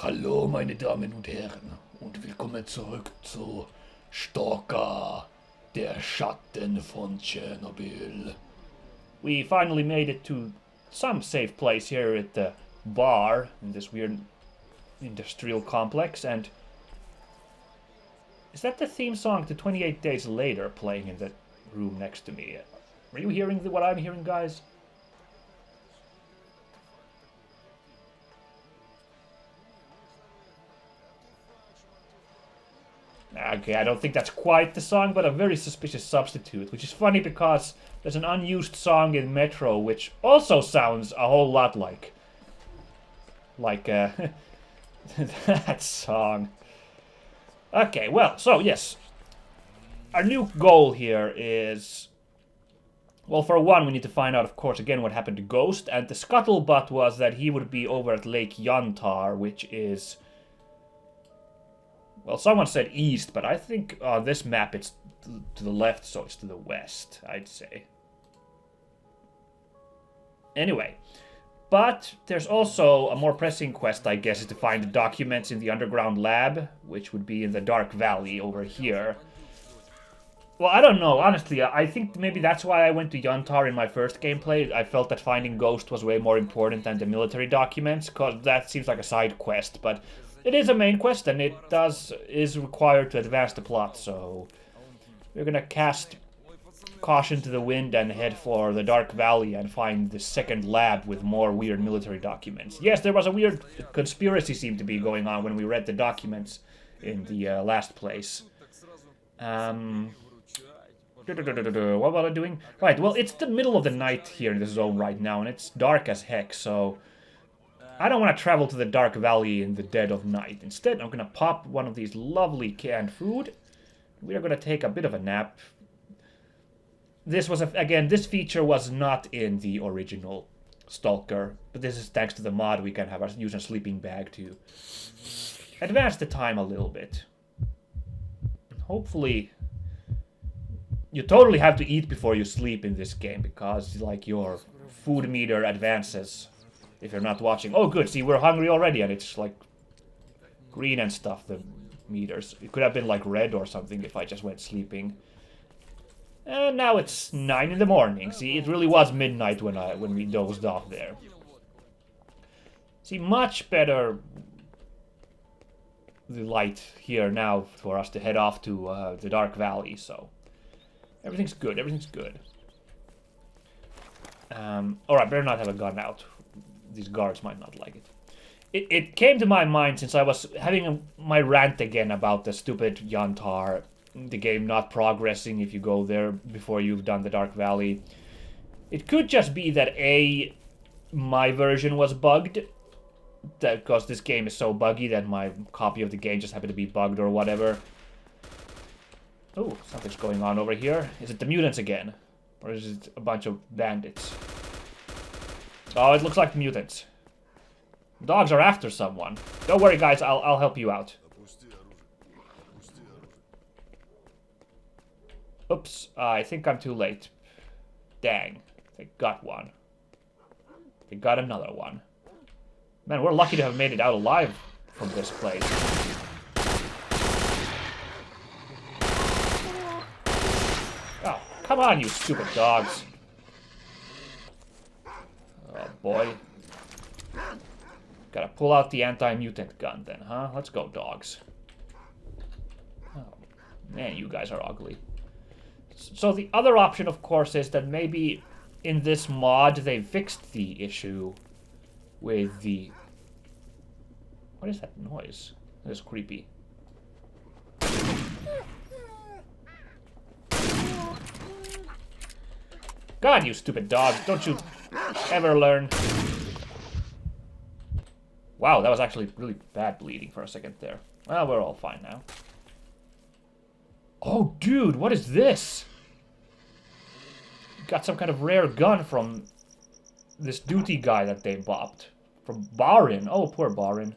Hallo, meine Damen und Herren, und willkommen zurück zu Stalker, der Schatten von Tschernobyl. We finally made it to some safe place here at the bar in this weird industrial complex, and is that the theme song to 28 Days Later playing in the room next to me? Are you hearing what I'm hearing, guys? Okay, I don't think that's quite the song, but a very suspicious substitute, which is funny because there's an unused song in Metro which also sounds a whole lot like that song. Okay, well, so yes. Our new goal here is, well, for one, we need to find out, of course, again what happened to Ghost, and the scuttlebutt was that he would be over at Lake Yantar, which is, well, someone said east, but I think on this map it's to the left, so it's to the west, I'd say. Anyway, but there's also a more pressing quest, I guess, is to find the documents in the underground lab, which would be in the Dark Valley over here. Well, I don't know, honestly, I think maybe that's why I went to Yantar in my first gameplay. I felt that finding Ghost was way more important than the military documents, because that seems like a side quest, but it is a main quest, and it is required to advance the plot, so we're gonna cast caution to the wind and head for the Dark Valley and find the second lab with more weird military documents. Yes, there was a weird conspiracy seemed to be going on when we read the documents in the last place. What was I doing? Right, well, it's the middle of the night here in the zone right now, and it's dark as heck, so I don't want to travel to the Dark Valley in the dead of night. Instead, I'm going to pop one of these lovely canned food. We are going to take a bit of a nap. This was, again, this feature was not in the original S.T.A.L.K.E.R, but this is thanks to the mod we can use a sleeping bag to advance the time a little bit. Hopefully, you totally have to eat before you sleep in this game, because, like, your food meter advances if you're not watching. Oh, good, see, we're hungry already, and it's, like, green and stuff, the meters. It could have been, like, red or something if I just went sleeping. And now it's 9 in the morning. See, it really was midnight when we dozed off there. See, much better the light here now for us to head off to the Dark Valley, so everything's good, everything's good. Alright, better not have a gun out. These guards might not like it. It came to my mind since I was having my rant again about the stupid Yantar, the game not progressing if you go there before you've done the Dark Valley. It could just be that my version was bugged, because this game is so buggy that my copy of the game just happened to be bugged or whatever. Oh, something's going on over here. Is it the mutants again? Or is it a bunch of bandits? Oh, it looks like mutants. Dogs are after someone. Don't worry, guys. I'll help you out. Oops. I think I'm too late. Dang. They got one. They got another one. Man, we're lucky to have made it out alive from this place. Oh, come on, you stupid dogs. Oh, boy. Gotta pull out the anti-mutant gun then, huh? Let's go, dogs. Oh, man, you guys are ugly. So the other option, of course, is that maybe in this mod they fixed the issue with the... What is that noise? That is creepy. God, you stupid dogs. Don't you ever learn? Wow, that was actually really bad bleeding for a second there. Well, we're all fine now. Oh, dude, what is this? Got some kind of rare gun from this duty guy that they bopped. From Barin. Oh, poor Barin.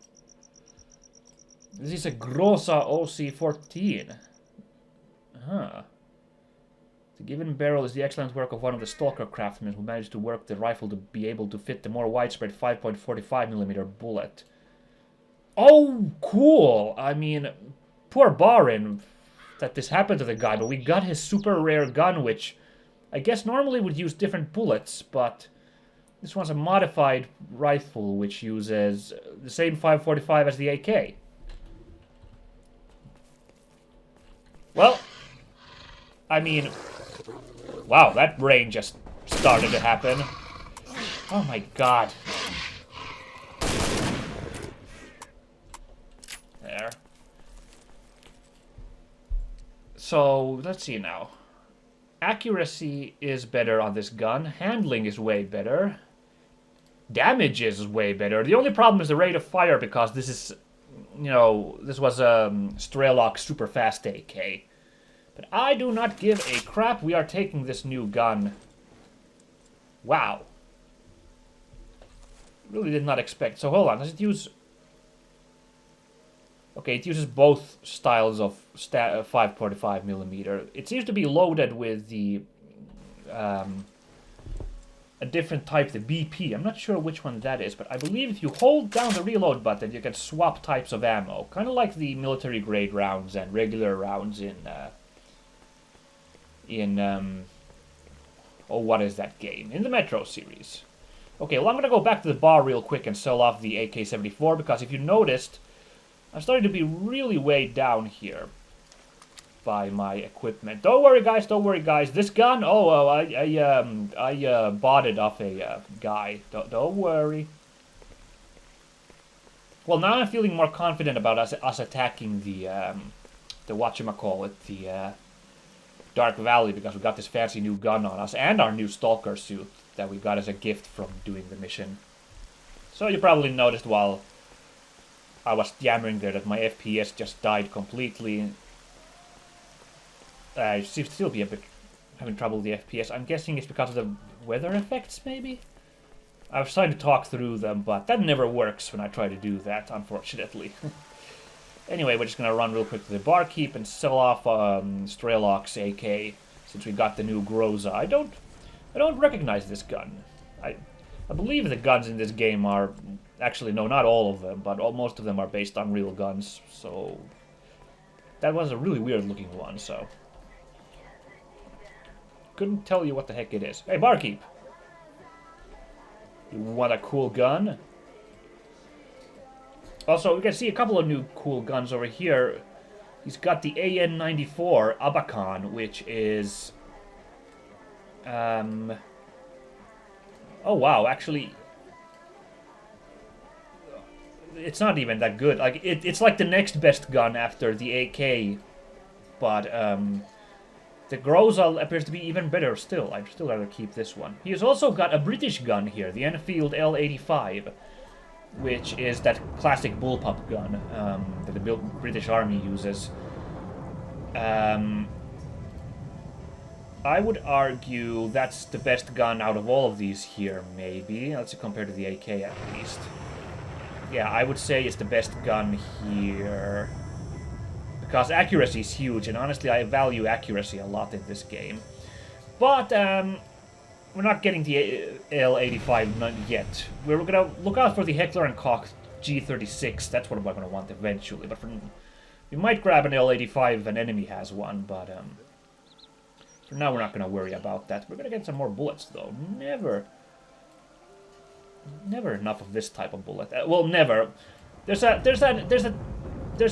This is a Grossa OC-14. Huh. The given barrel is the excellent work of one of the S.T.A.L.K.E.R craftsmen who managed to work the rifle to be able to fit the more widespread 5.45mm bullet. Oh, cool! I mean, poor Barin that this happened to the guy, but we got his super rare gun, which I guess normally would use different bullets, but this one's a modified rifle, which uses the same 545 as the AK. Well, I mean, wow, that rain just started to happen. Oh my god. There. So, let's see now. Accuracy is better on this gun. Handling is way better. Damage is way better. The only problem is the rate of fire, because this is, you know, this was a S.T.A.L.K.E.R super fast AK. But I do not give a crap. We are taking this new gun. Wow. Really did not expect. So hold on, does it use... Okay, it uses both styles of 545mm. It seems to be loaded with the... a different type, the BP. I'm not sure which one that is, but I believe if you hold down the reload button, you can swap types of ammo. Kind of like the military-grade rounds and regular rounds in oh, what is that game? In the Metro series. Okay, well, I'm gonna go back to the bar real quick and sell off the AK-74, because if you noticed, I'm starting to be really weighed down here by my equipment. Don't worry, guys. Don't worry, guys. This gun, I bought it off a guy. Don't worry. Well, now I'm feeling more confident about us attacking the whatchamacallit, the Dark Valley, because we got this fancy new gun on us and our new S.T.A.L.K.E.R suit that we got as a gift from doing the mission. So you probably noticed while I was yammering there that my FPS just died completely. I seem to still be a bit having trouble with the FPS. I'm guessing it's because of the weather effects, maybe? I was trying to talk through them, but that never works when I try to do that, unfortunately. Anyway, we're just gonna run real quick to the barkeep and sell off S.T.A.L.K.E.R's AK, since we got the new Groza. I don't recognize this gun. I believe the guns in this game are... Actually, no, not all of them, but most of them are based on real guns, so... That was a really weird-looking one, so... Couldn't tell you what the heck it is. Hey, barkeep! You want a cool gun? Also, we can see a couple of new cool guns over here. He's got the AN-94 Abacan, which is... Oh, wow, actually... It's not even that good. Like, it's like the next best gun after the AK, but, the Groza appears to be even better still. I'd still rather keep this one. He has also got a British gun here, the Enfield L85, which is that classic bullpup gun that the British Army uses. I would argue that's the best gun out of all of these here, maybe. Let's see, compared to the AK at least. Yeah, I would say it's the best gun here. Because accuracy is huge, and honestly, I value accuracy a lot in this game. But, we're not getting the L85 yet. We're gonna look out for the Heckler & Koch G36. That's what we're gonna want eventually. But we might grab an L85 if an enemy has one, but, for now we're not gonna worry about that. We're gonna get some more bullets, though. Never enough of this type of bullet. Well, never. There's a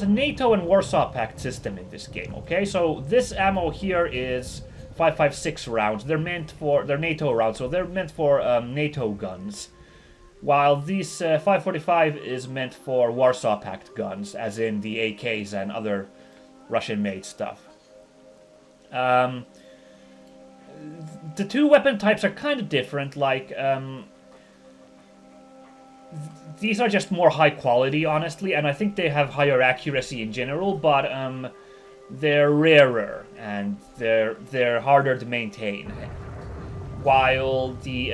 NATO and Warsaw Pact system in this game, okay? So this ammo here is 5.56 rounds. They're NATO rounds, so they're meant for NATO guns. While these 5.45 is meant for Warsaw Pact guns, as in the AKs and other Russian-made stuff. The two weapon types are kind of different, like, these are just more high quality, honestly, and I think they have higher accuracy in general, but they're rarer and they're harder to maintain. While the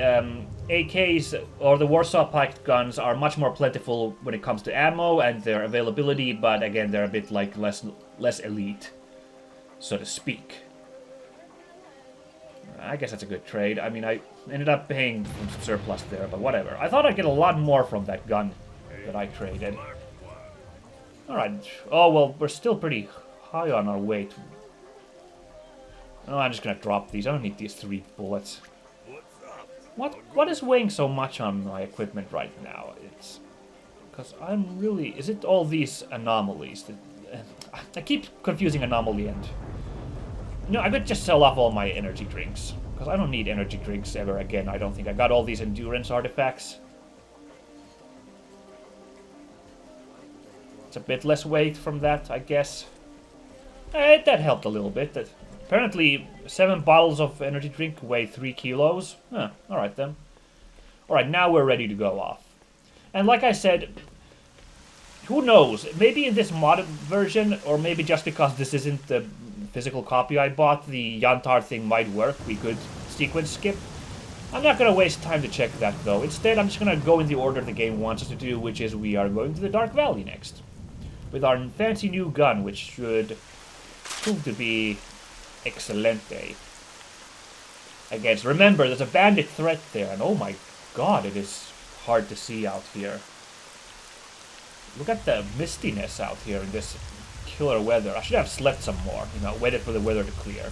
AKs or the Warsaw Pact guns are much more plentiful when it comes to ammo and their availability, but again they're a bit like less elite, so to speak. I guess that's a good trade. I mean, I ended up paying some surplus there, but whatever. I thought I'd get a lot more from that gun that I traded. Alright. Oh, well, we're still pretty high on our way to... Oh, I'm just gonna drop these. I don't need these 3 bullets. What is weighing so much on my equipment right now? It's... Because I'm really... Is it all these anomalies? I keep confusing anomaly and... No, I could just sell off all my energy drinks. Because I don't need energy drinks ever again. I don't think I got all these endurance artifacts. It's a bit less weight from that, I guess. That helped a little bit. Apparently, 7 bottles of energy drink weigh 3 kilos. Huh, alright then. Alright, now we're ready to go off. And like I said, who knows? Maybe in this modded version, or maybe just because this isn't the physical copy I bought, the Yantar thing might work. We could sequence skip. I'm not going to waste time to check that, though. Instead, I'm just going to go in the order the game wants us to do, which is we are going to the Dark Valley next. With our fancy new gun, which should prove to be excelente. Against, remember, there's a bandit threat there, and oh my god, it is hard to see out here. Look at the mistiness out here in this killer weather. I should have slept some more, you know, waited for the weather to clear.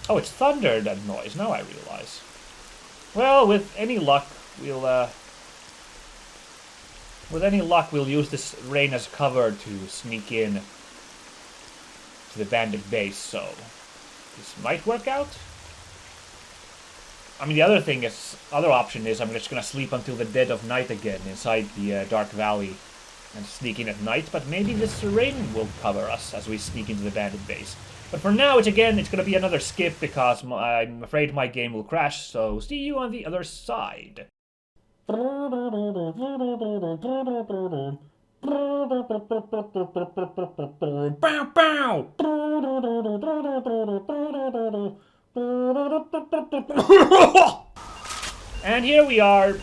Oh, it's thunder, that noise, now I realize. Well, with any luck, we'll use this rain as cover to sneak in to the bandit base, so this might work out. I mean, the other option is I'm just gonna sleep until the dead of night again inside the Dark Valley and sneak in at night, but maybe this rain will cover us as we sneak into the bandit base. But for now, it's gonna be another skip because I'm afraid my game will crash, so see you on the other side. And here we are,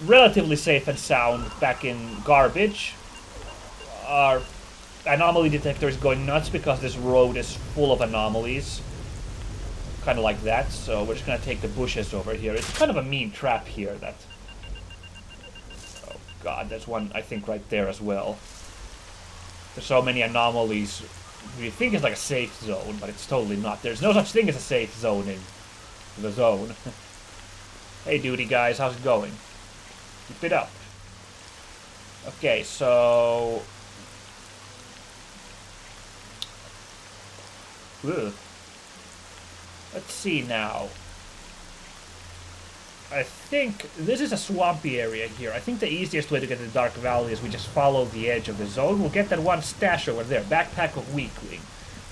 relatively safe and sound, back in garbage. Our anomaly detector is going nuts because this road is full of anomalies. Kind of like that, so we're just gonna take the bushes over here. It's kind of a mean trap here that... Oh god, there's one, I think, right there as well. There's so many anomalies. We think it's like a safe zone, but it's totally not. There's no such thing as a safe zone in the zone. Hey duty guys, how's it going? Keep it up. Okay, so... Ugh. Let's see now. I think this is a swampy area here. I think the easiest way to get to the Dark Valley is we just follow the edge of the zone. We'll get that one stash over there. Backpack of Weakling.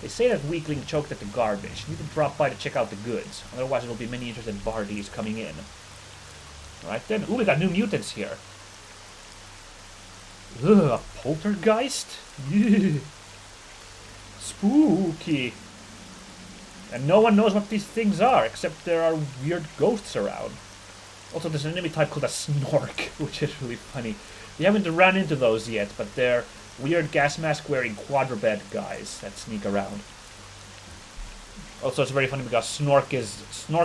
They say that Weakling choked at the garbage. You need to drop by to check out the goods. Otherwise there will be many interested Bardis coming in. Alright then. Ooh, we got new mutants here. Ugh, a poltergeist? Spooky. And no one knows what these things are, except there are weird ghosts around. Also, there's an enemy type called a Snork, which is really funny. We haven't run into those yet, but they're weird gas mask wearing quadruped guys that sneak around. Also, it's very funny because Snork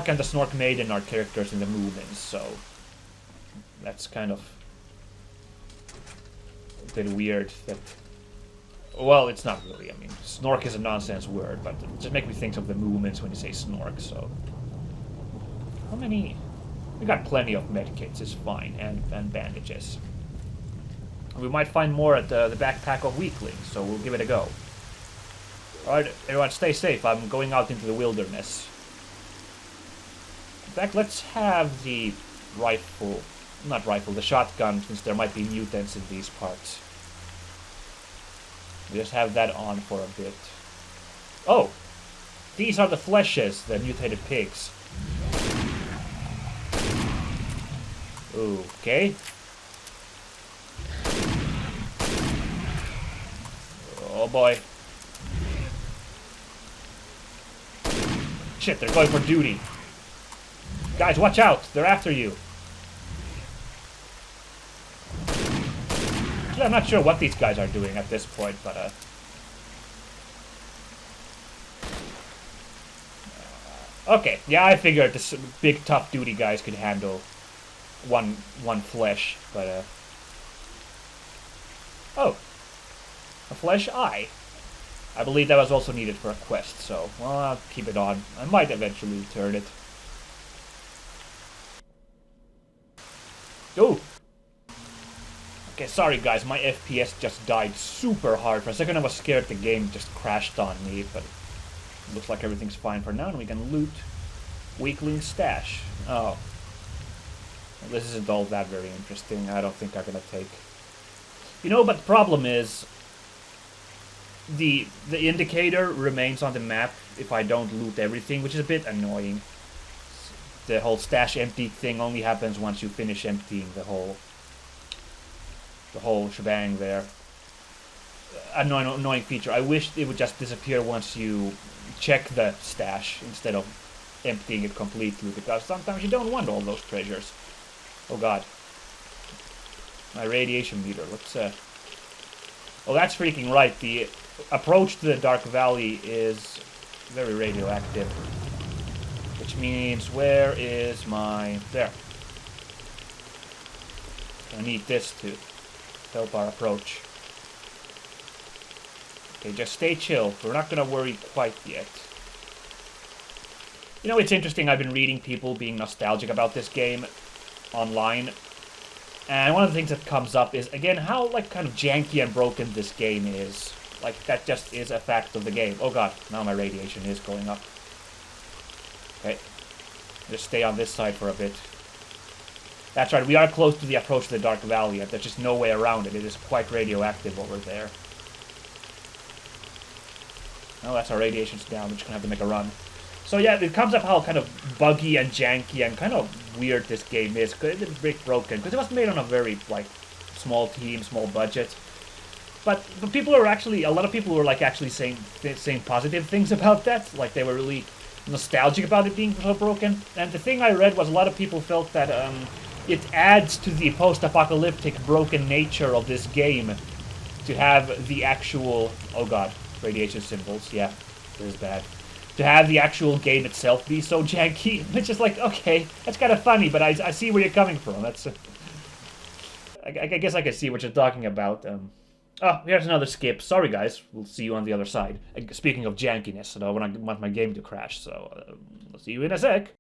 and the Snork Maiden are characters in the Moomins, so that's kind of a bit weird that... Well, it's not really. I mean, Snork is a nonsense word, but it just makes me think of the Moomins when you say Snork, so... How many... We got plenty of medkits, it's fine, and bandages. We might find more at the backpack of Weaklings, so we'll give it a go. Alright, everyone stay safe, I'm going out into the wilderness. In fact, let's have the rifle... Not rifle, the shotgun, since there might be mutants in these parts. We just have that on for a bit. Oh! These are the fleshes, the mutated pigs. Okay. Oh boy. Shit, they're going for duty. Guys, watch out! They're after you. I'm not sure what these guys are doing at this point, but okay, yeah, I figured this big tough duty guys could handle one flesh, but Oh, a flesh eye. I believe that was also needed for a quest, so, well, I'll keep it on. I might eventually turn it. Ooh! Okay, sorry guys, my FPS just died super hard. For a second I was scared the game just crashed on me, but it looks like everything's fine for now, and we can loot Weakling Stash. Oh. Well, this isn't all that very interesting. I don't think I'm gonna take... You know, but the problem is... The indicator remains on the map if I don't loot everything, which is a bit annoying. The whole stash empty thing only happens once you finish emptying the whole shebang there. Annoying feature. I wish it would just disappear once you check the stash instead of emptying it completely, because sometimes you don't want all those treasures. Oh god. My radiation meter. Let's oh, that's freaking right. The approach to the Dark Valley is very radioactive. Which means, where is my... There. I need this to help our approach. Okay, just stay chill. We're not gonna worry quite yet. You know, it's interesting, I've been reading people being nostalgic about this game online. And one of the things that comes up is, again, how, like, kind of janky and broken this game is. Like, that just is a fact of the game. Oh god, now my radiation is going up. Okay. Just stay on this side for a bit. That's right, we are close to the approach to the Dark Valley, and there's just no way around it. It is quite radioactive over there. Oh, that's our radiation's down. We're just gonna have to make a run. So yeah, it comes up how kind of buggy and janky and kind of weird this game is. Because it's a bit broken. Because it was made on a very, like, small team, small budget. But people are actually, a lot of people were like actually saying positive things about that. Like they were really nostalgic about it being so broken. And the thing I read was a lot of people felt that it adds to the post-apocalyptic broken nature of this game to have the actual, oh god, radiation symbols, yeah, this is bad. To have the actual game itself be so janky, it's just like, okay, that's kind of funny, but I see where you're coming from. That's, I guess I can see what you're talking about. Oh, here's another skip. Sorry, guys. We'll see you on the other side. Speaking of jankiness, I don't want my game to crash, so I'll see you in a sec.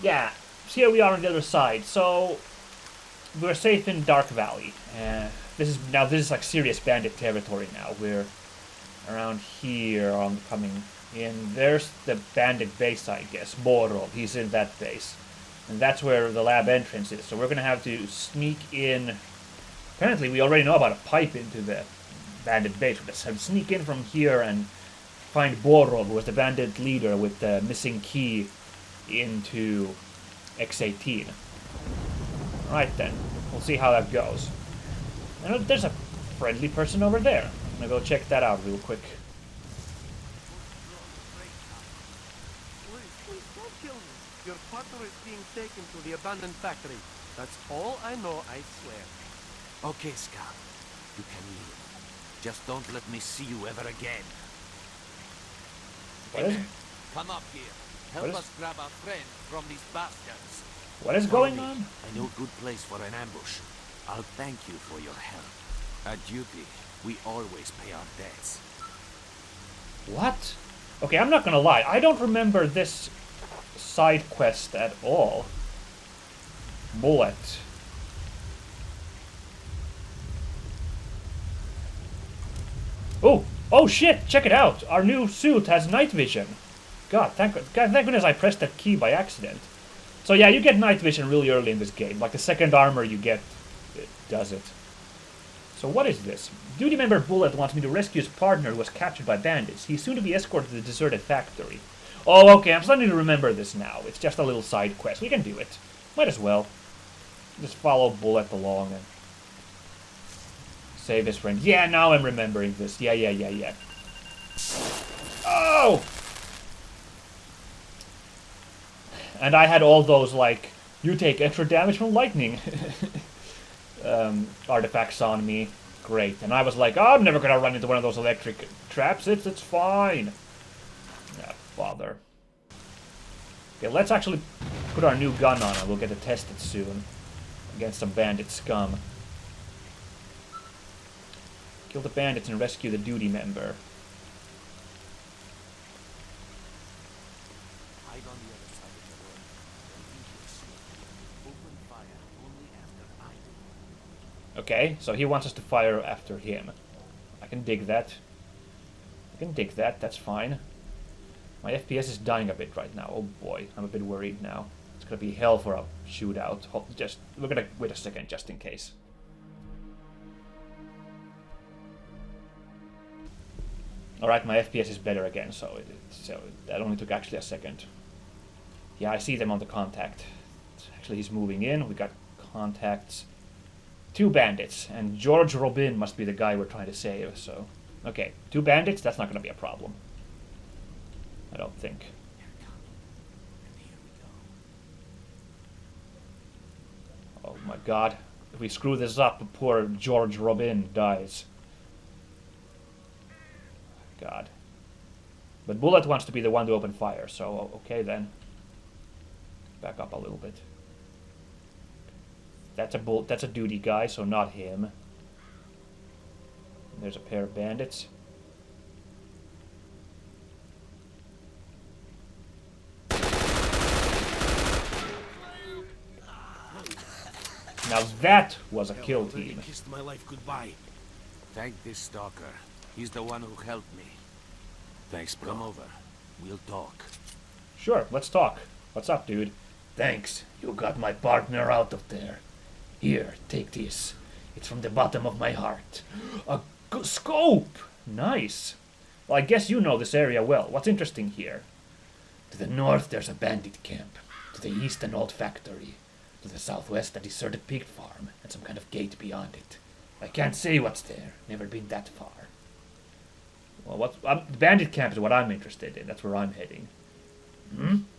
Yeah, so here we are on the other side. So we're safe in Dark Valley. This is like serious bandit territory now. We're around here on coming in. There's the bandit base, I guess. Borov, he's in that base. And that's where the lab entrance is. So we're gonna have to sneak in. Apparently we already know about a pipe into the bandit base. We're gonna sneak in from here and find Borov, who was the bandit leader with the missing key into X18. Alright then. We'll see how that goes. And there's a friendly person over there. I'm gonna go check that out real quick. Please don't kill me. Your partner is being taken to the abandoned factory. That's all I know, I swear. Okay, Scout. You can leave. Just don't let me see you ever again. What is, Come up here. Help What is- us grab our friend from these bastards. what is going on? I know a good place for an ambush. I'll thank you for your help. At duty, we always pay our debts. What? Okay, I'm not gonna lie. I don't remember this side quest at all. Bullet. Oh! Oh shit! Check it out! Our new suit has night vision. God, thank goodness I pressed that key by accident. So yeah, you get night vision really early in this game. Like the second armor you get, it does it. So what is this? Duty member Bullet wants me to rescue his partner who was captured by bandits. He's soon to be escorted to the deserted factory. Oh, okay, I'm starting to remember this now. It's just a little side quest. We can do it. Might as well. Just follow Bullet along and save his friend. Yeah, now I'm remembering this. Yeah. Oh! And I had all those, like, you take extra damage from lightning artifacts on me. Great. And I was like, oh, I'm never gonna run into one of those electric traps. It's fine. Yeah, bother. Okay, let's actually put our new gun on and we'll get it tested soon. Against some bandit scum. Kill the bandits and rescue the duty member. Hide on the other side of the road. Don't think you're safe. Open fire only after I do. Okay, so he wants us to fire after him. I can dig that. I can dig that, that's fine. My FPS is dying a bit right now. Oh boy, I'm a bit worried now. It's gonna be hell for a shootout. We're gonna wait a second just in case. Alright, my FPS is better again, so that only took actually a second. Yeah, I see them on the contact. Actually, he's moving in. We got contacts. 2 bandits, and George Robin must be the guy we're trying to save, so... Okay, 2 bandits, that's not gonna be a problem. I don't think. Oh my god. If we screw this up, poor George Robin dies. God. But Bullet wants to be the one to open fire, so okay then. Back up a little bit. That's a duty guy, so not him. And there's a pair of bandits. Now that was a kill team. Kissed my life goodbye. Thank this stalker. He's the one who helped me. Thanks, bro. Come over. We'll talk. Sure, let's talk. What's up, dude? Thanks. You got my partner out of there. Here, take this. It's from the bottom of my heart. A scope! Nice. Well, I guess you know this area well. What's interesting here? To the north, there's a bandit camp. To the east, an old factory. To the southwest, a deserted pig farm, and some kind of gate beyond it. I can't say what's there. Never been that far. Well, the bandit camp is what I'm interested in. That's where I'm heading.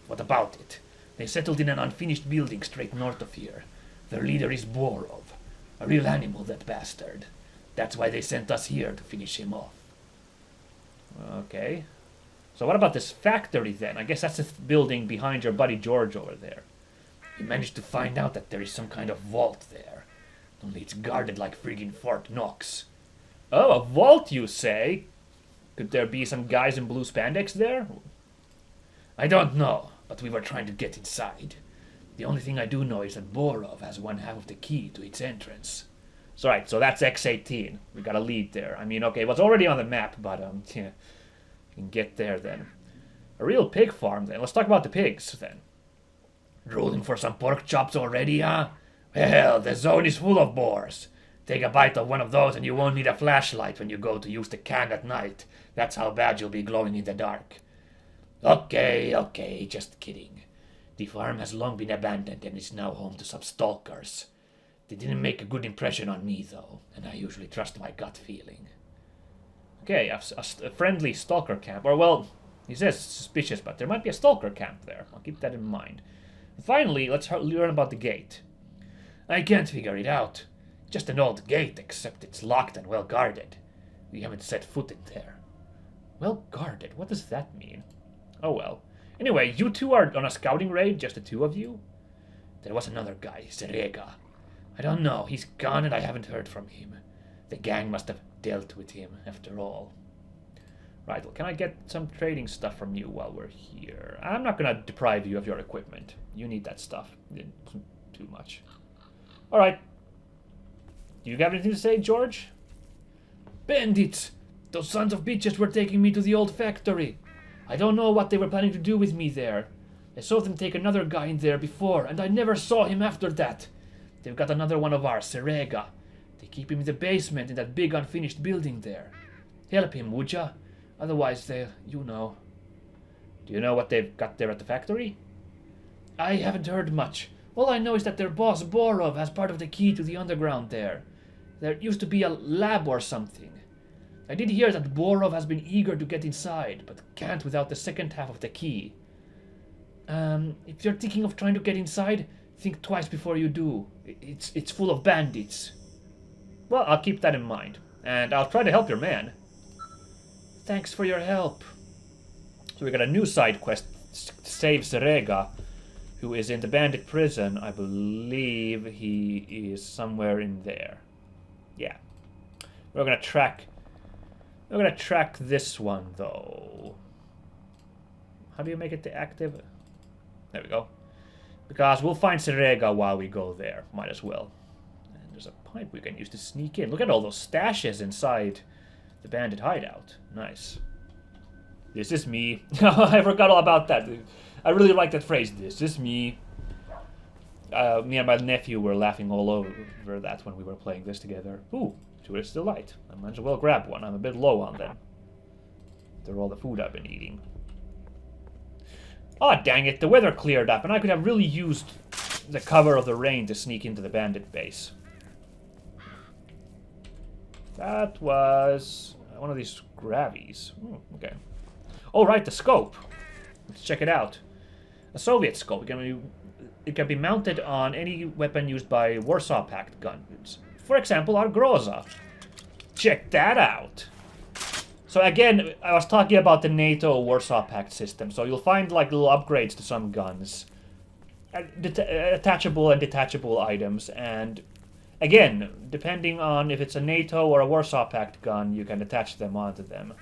What about it? They settled in an unfinished building straight north of here. Their leader is Borov. A real animal, that bastard. That's why they sent us here, to finish him off. Okay. So what about this factory then? I guess that's the building behind your buddy George over there. We managed to find out that there is some kind of vault there. Only it's guarded like friggin' Fort Knox. Oh, a vault, you say? Could there be some guys in blue spandex there? I don't know, but we were trying to get inside. The only thing I do know is that Borov has one half of the key to its entrance. So right, so that's X18. We got a lead there. I mean, okay, it was already on the map, but yeah, we can get there then. A real pig farm then. Let's talk about the pigs then. Drooling for some pork chops already, huh? Well, the zone is full of boars. Take a bite of one of those and you won't need a flashlight when you go to use the can at night. That's how bad you'll be glowing in the dark. Okay, just kidding. The farm has long been abandoned and is now home to some stalkers. They didn't make a good impression on me, though, and I usually trust my gut feeling. Okay, a friendly stalker camp. Or, well, he says suspicious, but there might be a stalker camp there. I'll keep that in mind. And finally, let's learn about the gate. I can't figure it out. Just an old gate, except it's locked and well guarded. We haven't set foot in there. Well guarded? What does that mean? Oh well. Anyway, you two are on a scouting raid, just the 2 of you? There was another guy, Serega. I don't know, he's gone and I haven't heard from him. The gang must have dealt with him, after all. Right, well, can I get some trading stuff from you while we're here? I'm not gonna deprive you of your equipment. You need that stuff. Too much. Alright. Do you have anything to say, George? Bandits! Those sons of bitches were taking me to the old factory. I don't know what they were planning to do with me there. I saw them take another guy in there before, and I never saw him after that. They've got another one of ours, Serega. They keep him in the basement in that big unfinished building there. Help him, would ya? Otherwise they'll, you know. Do you know what they've got there at the factory? I haven't heard much. All I know is that their boss, Borov, has part of the key to the underground there. There used to be a lab or something. I did hear that Borov has been eager to get inside, but can't without the second half of the key. If you're thinking of trying to get inside, think twice before you do. It's full of bandits. Well, I'll keep that in mind. And I'll try to help your man. Thanks for your help. So we got a new side quest. Save Serega, who is in the bandit prison. I believe he is somewhere in there. Yeah. We're gonna track this one, though. How do you make it to active? There we go. Because we'll find Serega while we go there. Might as well. And there's a pipe we can use to sneak in. Look at all those stashes inside the bandit hideout. Nice. This is me. I forgot all about that. I really like that phrase. This is me. Me and my nephew were laughing all over that when we were playing this together. Ooh, tourist delight. I might as well grab one. I'm a bit low on them. They're all the food I've been eating. Oh, dang it. The weather cleared up, and I could have really used the cover of the rain to sneak into the bandit base. That was one of these gravies. Okay. Oh, right, the scope. Let's check it out. A Soviet scope. It can be mounted on any weapon used by Warsaw Pact guns. For example, our Groza. Check that out. So again, I was talking about the NATO Warsaw Pact system. So you'll find like little upgrades to some guns. Attachable and detachable items. And again, depending on if it's a NATO or a Warsaw Pact gun, you can attach them onto them.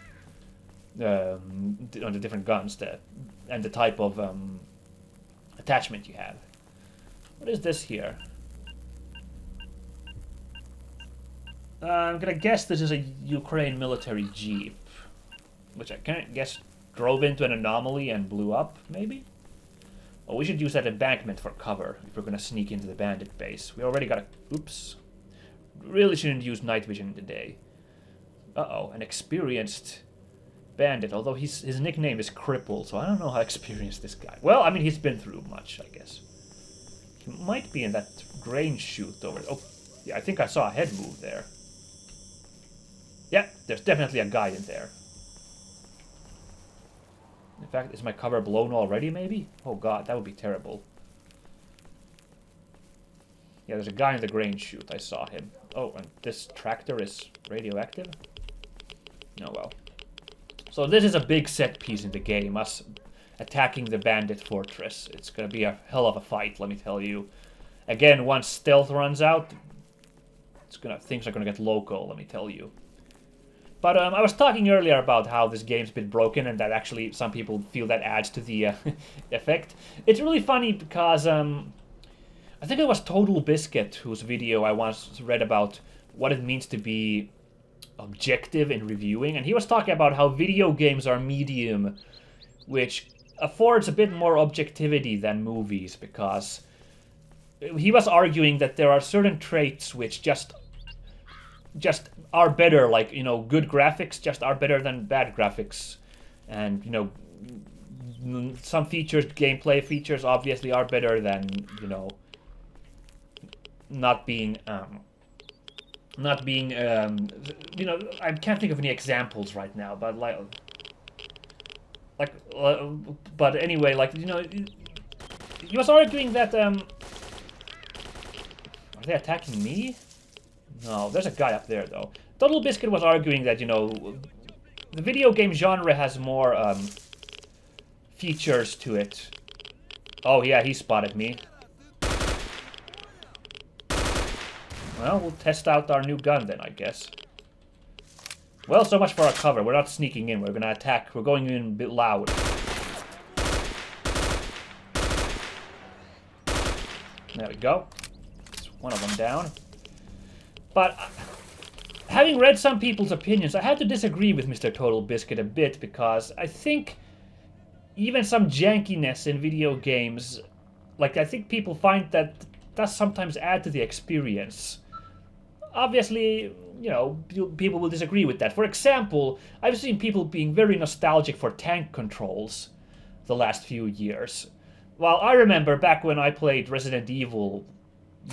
On the different guns and the type of attachment you have. What is this here? I'm gonna guess this is a Ukraine military jeep, which I can't guess drove into an anomaly and blew up, maybe? Oh, we should use that embankment for cover if we're gonna sneak into the bandit base. We already got a... Oops. Really shouldn't use night vision today. Uh-oh, an experienced bandit, although his nickname is Cripple, so I don't know how experienced this guy. Well, I mean, he's been through much, I guess. He might be in that grain chute over there. Oh, yeah, I think I saw a head move there. Yeah, there's definitely a guy in there. In fact, is my cover blown already, maybe? Oh god, that would be terrible. Yeah, there's a guy in the grain chute. I saw him. Oh, and this tractor is radioactive? Oh well. So this is a big set piece in the game, us attacking the bandit fortress. It's gonna be a hell of a fight, let me tell you. Again, once stealth runs out, things are gonna get local, let me tell you. But I was talking earlier about how this game's been broken and that actually some people feel that adds to the effect. It's really funny because I think it was Total Biscuit whose video I once read about what it means to be objective in reviewing, and he was talking about how video games are medium which affords a bit more objectivity than movies, because he was arguing that there are certain traits which just are better, like, you know, good graphics just are better than bad graphics, and, you know, some features, gameplay features obviously are better than, you know, not being, you know, I can't think of any examples right now, but but anyway, like, you know, he was arguing that, are they attacking me? No, there's a guy up there, though. Total Biscuit was arguing that, you know, the video game genre has more, features to it. Oh, yeah, he spotted me. Well, we'll test out our new gun then, I guess. Well, so much for our cover. We're not sneaking in. We're gonna attack. We're going in a bit loud. There we go. That's one of them down. But having read some people's opinions, I had to disagree with Mr. Total Biscuit a bit, because I think even some jankiness in video games, like, I think people find that does sometimes add to the experience. Obviously, you know, people will disagree with that. For example, I've seen people being very nostalgic for tank controls the last few years. Well, I remember back when I played Resident Evil,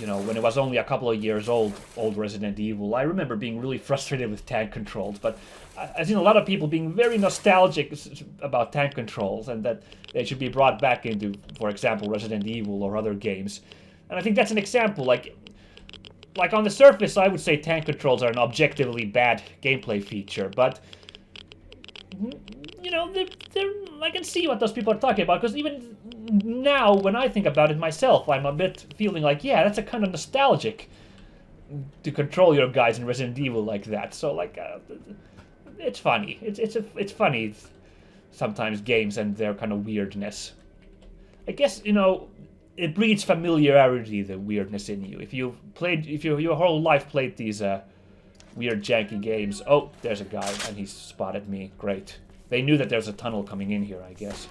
you know, when it was only a couple of years old Resident Evil, I remember being really frustrated with tank controls, but I've seen a lot of people being very nostalgic about tank controls, and that they should be brought back into, for example, Resident Evil or other games. And I think that's an example, like like, on the surface, I would say tank controls are an objectively bad gameplay feature, but, you know, I can see what those people are talking about, because even now, when I think about it myself, I'm a bit feeling like, yeah, that's a kind of nostalgic to control your guys in Resident Evil like that. So, like, it's funny. It's funny sometimes, games and their kind of weirdness. I guess, you know, it breeds familiarity, the weirdness in you. If you your whole life played these weird janky games. Oh, there's a guy and he spotted me. Great. They knew that there's a tunnel coming in here, I guess.